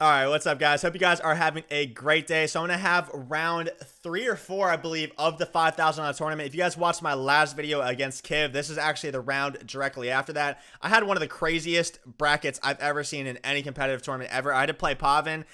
All right, what's up, guys? Hope you guys are having a great day. So I'm going to have round 3 or 4, I believe, of the $5,000 tournament. If you guys watched my last video against Kiv, this is actually the round directly after that. I had one of the craziest brackets I've ever seen in any competitive tournament ever. I had to play Pavin,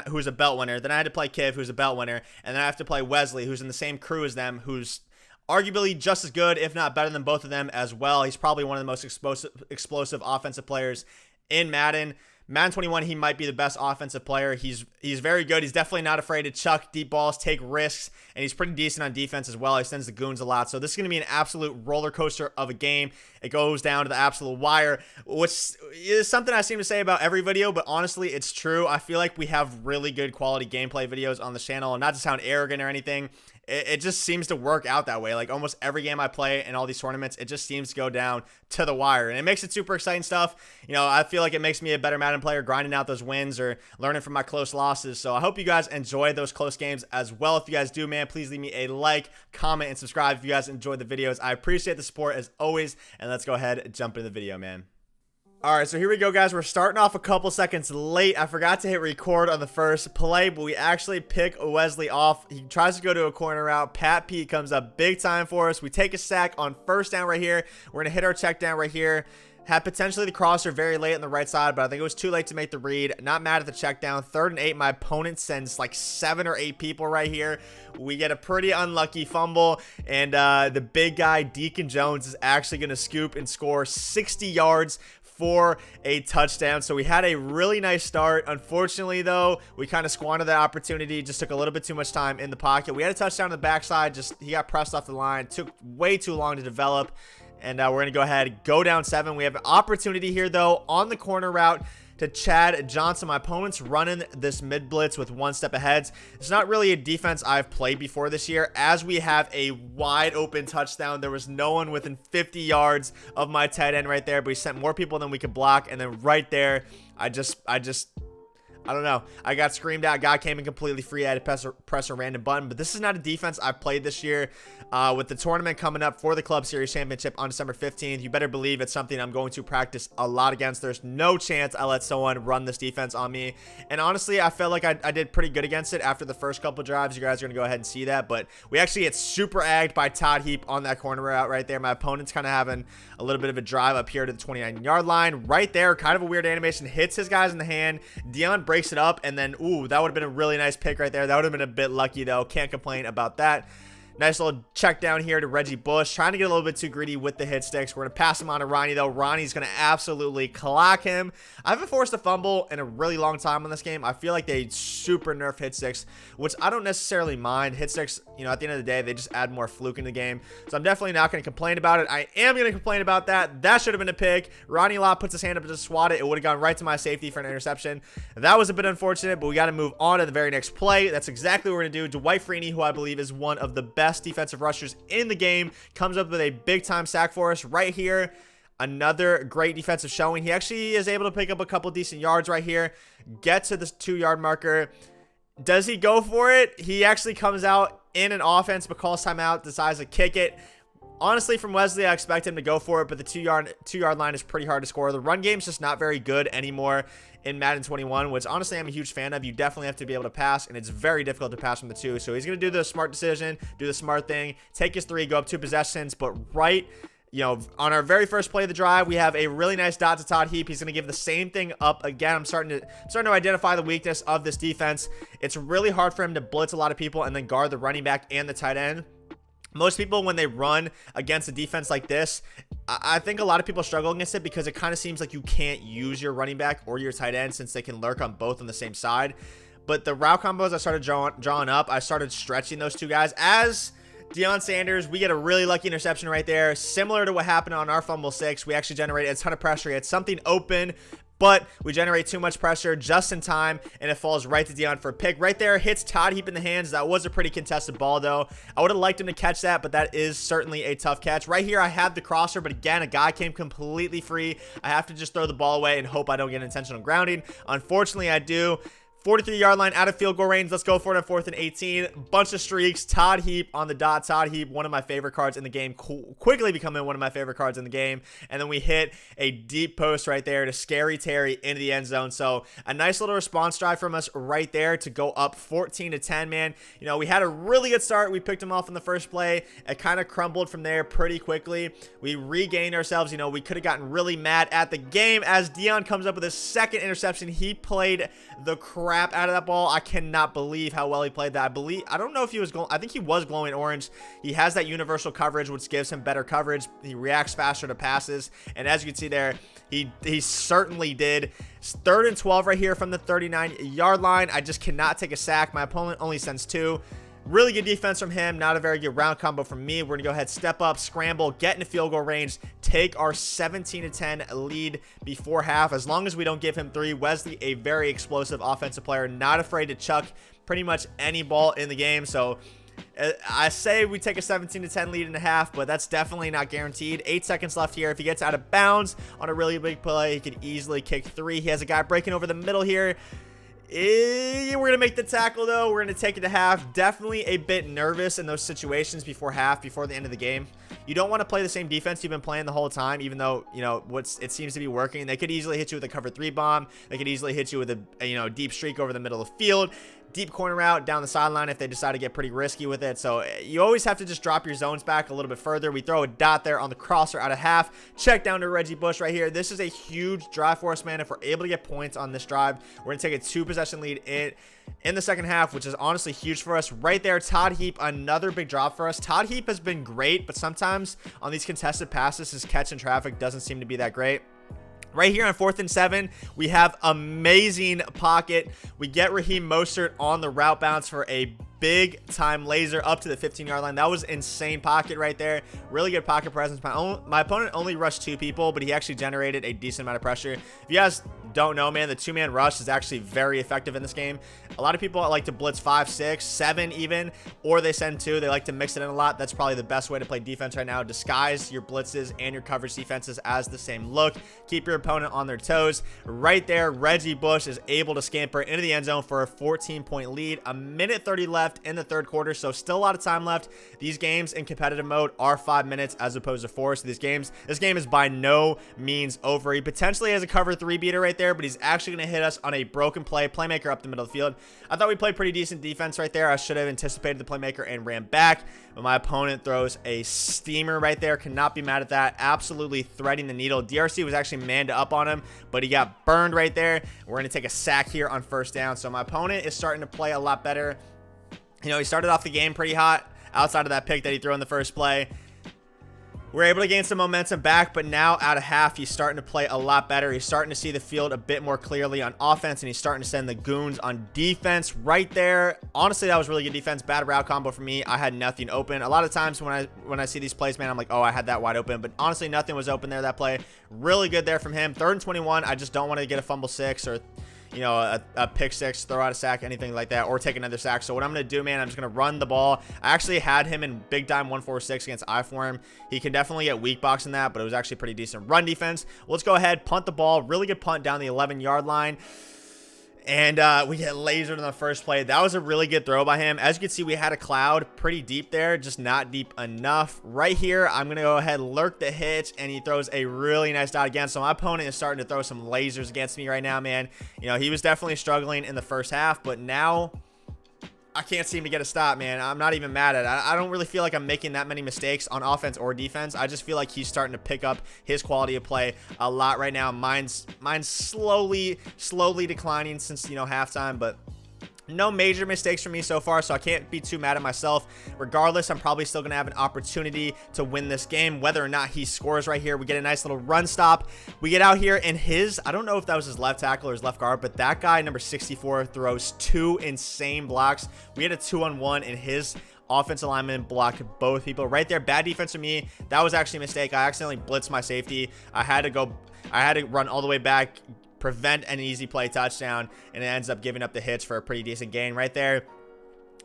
who's a belt winner. Then I had to play Kiv, who's a belt winner. And then I have to play Wesley, who's in the same crew as them, who's arguably just as good, if not better than both of them as well. He's probably one of the most explosive offensive players in Madden. Madden 21, he might be the best offensive player. He's very good. He's definitely not afraid to chuck deep balls, take risks, and he's pretty decent on defense as well. He sends the goons a lot. So this is going to be an absolute roller coaster of a game. It goes down to the absolute wire, which is something I seem to say about every video, but honestly, it's true. I feel like we have really good quality gameplay videos on the channel, and not to sound arrogant or anything, it just seems to work out that way. Like almost every game I play in all these tournaments, it just seems to go down to the wire, and it makes it super exciting stuff. You know, I feel like it makes me a better Madden player, grinding out those wins or learning from my close losses. So I hope you guys enjoy those close games as well. If you guys do, man, please leave me a like, comment, and subscribe if you guys enjoyed the videos. I appreciate the support as always, and let's go ahead and jump into the video, man. All right, so here we go, guys. We're starting off a couple seconds late. I forgot to hit record on the first play, but we actually pick Wesley off. He tries to go to a corner route. Pat Pete comes up big time for us. We take a sack on first down right here. We're going to hit our check down right here. Had potentially the crosser very late on the right side, but I think it was too late to make the read. Not mad at the check down. 3rd and 8. My opponent sends like 7 or 8 people right here. We get a pretty unlucky fumble, and the big guy, Deacon Jones, is actually going to scoop and score 60 yards for a touchdown. So we had a really nice start. Unfortunately, though, we kind of squandered that opportunity. Just took a little bit too much time in the pocket. We had a touchdown on the backside. He got pressed off the line. Took way too long to develop. And we're going to go ahead, go down 7. We have an opportunity here, though, on the corner route to Chad Johnson. My opponent's running this mid blitz with 1 step ahead. It's not really a defense I've played before this year, as we have a wide open touchdown. There was no one within 50 yards of my tight end right there, but we sent more people than we could block. And then right there, I don't know. I got screamed at. Guy came in completely free. I had to press a random button. But this is not a defense I've played this year. With the tournament coming up for the Club Series Championship on December 15th, you better believe it's something I'm going to practice a lot against. There's no chance I let someone run this defense on me. And honestly, I felt like I did pretty good against it after the first couple drives. You guys are going to go ahead and see that. But we actually get super agged by Todd Heap on that corner route right there. My opponent's kind of having a little bit of a drive up here to the 29-yard line. Right there, kind of a weird animation. Hits his guys in the hand. Dion breaks it up, and then, ooh, that would have been a really nice pick right there. That would have been a bit lucky, though. Can't complain about that. Nice little check down here to Reggie Bush. Trying to get a little bit too greedy with the hit sticks. We're going to pass him on to Ronnie, though. Ronnie's going to absolutely clock him. I haven't forced a fumble in a really long time on this game. I feel like they super nerfed hit sticks, which I don't necessarily mind. Hit sticks, you know, at the end of the day, they just add more fluke in the game. So I'm definitely not going to complain about it. I am going to complain about that. That should have been a pick. Ronnie Lott puts his hand up to swat it. It would have gone right to my safety for an interception. That was a bit unfortunate, but we got to move on to the very next play. That's exactly what we're going to do. Dwight Freeney, who I believe is one of the best defensive rushers in the game, comes up with a big time sack for us right here. Another great defensive showing. He actually is able to pick up a couple decent yards right here, get to the 2-yard marker. Does he go for it? He actually comes out in an offense but calls timeout, decides to kick it. Honestly, from Wesley, I expect him to go for it, but the 2-yard line is pretty hard to score. The run game's just not very good anymore in Madden 21, which honestly I'm a huge fan of. You definitely have to be able to pass, and it's very difficult to pass from the 2. So he's going to do the smart decision, do the smart thing, take his 3, go up 2 possessions, but right, you know, on our very first play of the drive, we have a really nice dot to Todd Heap. He's going to give the same thing up again. I'm starting to identify the weakness of this defense. It's really hard for him to blitz a lot of people and then guard the running back and the tight end. Most people, when they run against a defense like this, I think a lot of people struggle against it because it kind of seems like you can't use your running back or your tight end since they can lurk on both on the same side. But the route combos I started drawing up, I started stretching those 2 guys. As Deion Sanders, we get a really lucky interception right there. Similar to what happened on our fumble 6, we actually generated a ton of pressure. He had something open, but we generate too much pressure just in time, and it falls right to Dion for a pick. Right there, hits Todd Heap in the hands. That was a pretty contested ball, though. I would have liked him to catch that, but that is certainly a tough catch. Right here, I have the crosser, but again, a guy came completely free. I have to just throw the ball away and hope I don't get intentional grounding. Unfortunately, I do. 43-yard line out of field goal range. Let's go for it on 4th and 18. Bunch of streaks. Todd Heap on the dot. Todd Heap, one of my favorite cards in the game, quickly becoming one of my favorite cards in the game. And then we hit a deep post right there to Scary Terry into the end zone. So a nice little response drive from us right there to go up 14-10, man. You know, we had a really good start. We picked him off in the first play. It kind of crumbled from there pretty quickly. We regained ourselves. You know, we could have gotten really mad at the game as Dion comes up with his second interception. He played the crap out of that ball. I cannot believe how well he played that. I don't know if he was going, I think he was glowing orange. He has that universal coverage, which gives him better coverage. He reacts faster to passes, and as you can see there, he certainly did. 3rd and 12 right here from the 39-yard line. I just cannot take a sack. My opponent only sends 2. Really good defense from him. Not a very good round combo from me. We're going to go ahead, step up, scramble, get into field goal range, take our 17-10 lead before half. As long as we don't give him 3. Wesley, a very explosive offensive player, not afraid to chuck pretty much any ball in the game. So I say we take a 17-10 lead in a half, but that's definitely not guaranteed. 8 seconds left here. If he gets out of bounds on a really big play, he could easily kick 3. He has a guy breaking over the middle here. We're going to make the tackle, though. We're going to take it to half. Definitely a bit nervous in those situations before half, before the end of the game. You don't want to play the same defense you've been playing the whole time, even though, you know, it seems to be working. They could easily hit you with a cover 3 bomb. They could easily hit you with a deep streak over the middle of the field. Deep corner route down the sideline if they decide to get pretty risky with it. So you always have to just drop your zones back a little bit further. We throw a dot there on the crosser out of half. Check down to Reggie Bush right here. This is a huge drive for us, man. If we're able to get points on this drive, we're going to take a 2-possession lead in the second half, which is honestly huge for us. Right there, Todd Heap, another big drop for us. Todd Heap has been great, but sometimes on these contested passes, his catch in traffic doesn't seem to be that great. Right here on 4th and 7, we have amazing pocket. We get Raheem Mostert on the route bounce for a big time laser up to the 15-yard line. That was insane pocket right there. Really good pocket presence. My opponent only rushed 2 people, but he actually generated a decent amount of pressure. If you guys don't know, man, the 2-man rush is actually very effective in this game. A lot of people like to blitz 5, 6, 7 even, or they send 2. They like to mix it in a lot. That's probably the best way to play defense right now. Disguise your blitzes and your coverage defenses as the same look. Keep your opponent on their toes. Right there, Reggie Bush is able to scamper into the end zone for a 14-point lead. 1:30 left in the third quarter, so still a lot of time left. These games in competitive mode are 5 minutes as opposed to 4. So this game is by no means over. He potentially has a cover 3 beater right there, but he's actually going to hit us on a broken playmaker up the middle of the field. I thought we played pretty decent defense right there. I should have anticipated the playmaker and ran back, but my opponent throws a steamer right there. Cannot be mad at that. Absolutely threading the needle. DRC was actually manned up on him, but he got burned right there. We're going to take a sack here on 1st down. So my opponent is starting to play a lot better. You know, he started off the game pretty hot outside of that pick that he threw in the first play. We're able to gain some momentum back, but now out of half, he's starting to play a lot better. He's starting to see the field a bit more clearly on offense, and he's starting to send the goons on defense right there. Honestly, that was really good defense. Bad route combo for me. I had nothing open. A lot of times when I see these plays, man, I'm like, oh, I had that wide open, but honestly, nothing was open there that play. Really good there from him. 3rd and 21. I just don't want to get a fumble 6 or a pick 6, throw out a sack, anything like that, or take another sack. So what I'm going to do, man, I'm just going to run the ball. I actually had him in big time 1-4-6 against I for him. He can definitely get weak boxing that, but it was actually pretty decent run defense. Let's go ahead, punt the ball. Really good punt down the 11-yard line. And we get lasered in the first play. That was a really good throw by him. As you can see, we had a cloud pretty deep there, just not deep enough. Right here, I'm going to go ahead, lurk the hitch, and he throws a really nice dot again. So my opponent is starting to throw some lasers against me right now, man. You know, he was definitely struggling in the first half, but now I can't seem to get a stop, man. I'm not even mad at it. I don't really feel like I'm making that many mistakes on offense or defense. I just feel like he's starting to pick up his quality of play a lot right now. Mine's slowly declining since, halftime, but no major mistakes for me so far, so I can't be too mad at myself. Regardless, I'm probably still going to have an opportunity to win this game, whether or not he scores right here. We get a nice little run stop. We get out here, and I don't know if that was his left tackle or his left guard, but that guy, number 64, throws 2 insane blocks. We had a 2-on-1, and his offensive lineman blocked both people right there. Bad defense for me. That was actually a mistake. I accidentally blitzed my safety. I had to run all the way back, prevent an easy play touchdown, and it ends up giving up the hitch for a pretty decent gain right there.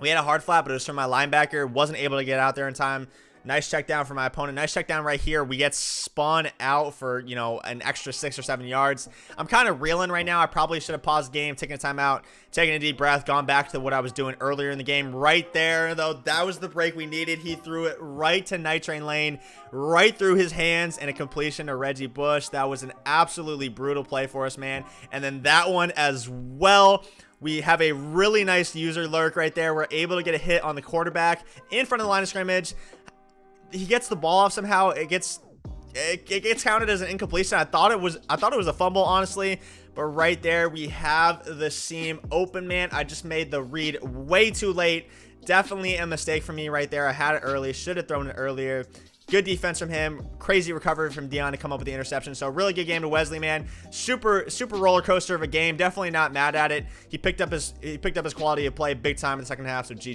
We had a hard flat, but it was from my linebacker. Wasn't able to get out there in time. Nice check down for my opponent. Nice check down right here. We get spun out for, you know, an extra 6 or 7 yards. I'm kind of reeling right now. I probably should have paused the game, taken a timeout, taken a deep breath, gone back to what I was doing earlier in the game. Right there, though, that was the break we needed. He threw it right to Night Train Lane, right through his hands, and a completion to Reggie Bush. That was an absolutely brutal play for us, man. And then that one as well. We have a really nice user lurk right there. We're able to get a hit on the quarterback in front of the line of scrimmage. He gets the ball off somehow. It gets counted as an incompletion. I thought it was a fumble, honestly, but right there we have the seam open, man. I just made the read way too late. Definitely a mistake for me right there. I had it early, should have thrown it earlier. Good defense from him. Crazy recovery from Dion to come up with the interception. So really good game to Wesley, man. Super roller coaster of a game. Definitely not mad at it. He picked up his quality of play big time in the second half. So GG.